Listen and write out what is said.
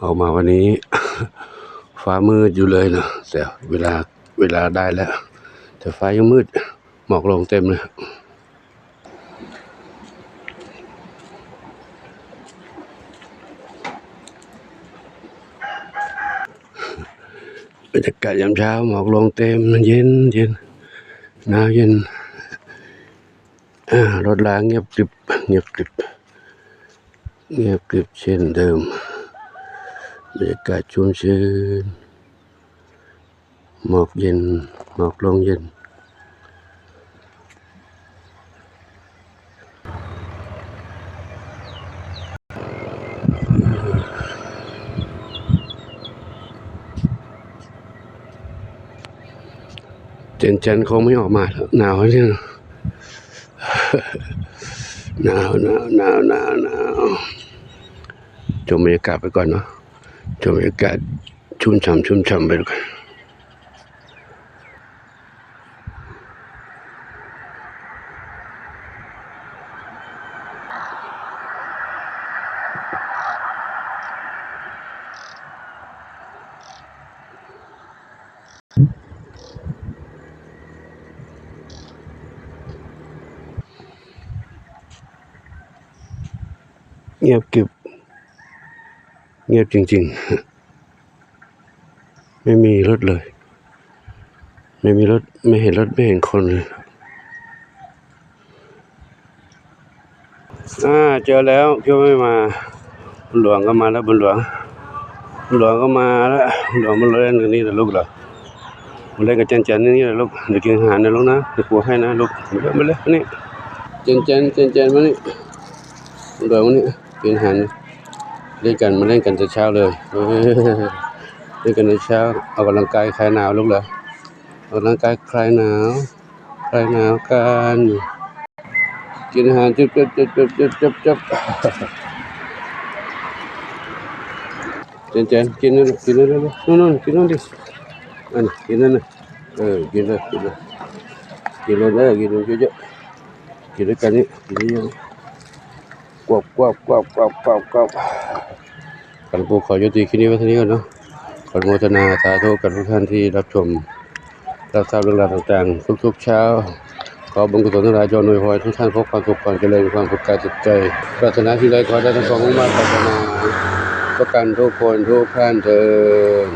ออกมาวันนี้ ฟ้ามืดอยู่เลยนะแต่เวลาได้แล้วแต่ฟ้ายังมืดหมอกลงเต็มเลยบรรยากาศยามเช้าหมอกลงเต็มเย็นหนาวเย็นรถล้างเงียบกริบเช่นเดิมบรรยากาศชุ่มชื้นหมอกเย็นหมอกลงเย็นเจนคงไม่ออกมาแล้วหนาวเนี่ยหนาวชมบรรยากาศไปก่อนเนาะชมบรรยากาศชุ่มฉ่ำไปดูกันเงียบกริบเงียบจริงๆไม่มีรถเลยไม่เห็นรถไม่เห็นคนเลยเจอแล้วพี่ไม่มาบุญหลวงก็มาแล้วบุญหลวงก็มาแล้วบุญหลวงมาเล่นกันนี่แหละลูกเหรอมาเล่นกับเจนนี่แหละลูกเดี๋ยวกินอาหารนะลูกนะเดี๋ยวปูให้นะลูกมาเลยนี่เจนมานี่บุญหลวงมานี่กินอาหารเล่นกันมาเล่นกันแต่เช้าเลยเล่นกันในเช้าออกกำลังกายคลายหนาวลูกเหรอออกกำลังกายคลายหนาวกันกินอาหารจับเจนกินนั่นนู่นกินนั่นดิกินนั่นนะกินเลยกินเลยกินเยอะกินด้วยกันนี่กินเยอะกวบกันปูขอยุติคลิปนี้ไว้เท่านี้ก่อนเนาะขออนุโมทนาสาธุกับทุกท่านที่รับชมรับทราบเรื่องราวต่างๆทุกๆเช้าขอบุญกุศลทั้งหลายจงอำนวยพรทุกท่านพบความสุขความเจริญความสุขกายจิตใจปรารถนาสิ่งใดขอได้ทั้งความมุ่งมั่นปรารถนาประกันทุกคนทุกท่านเถิด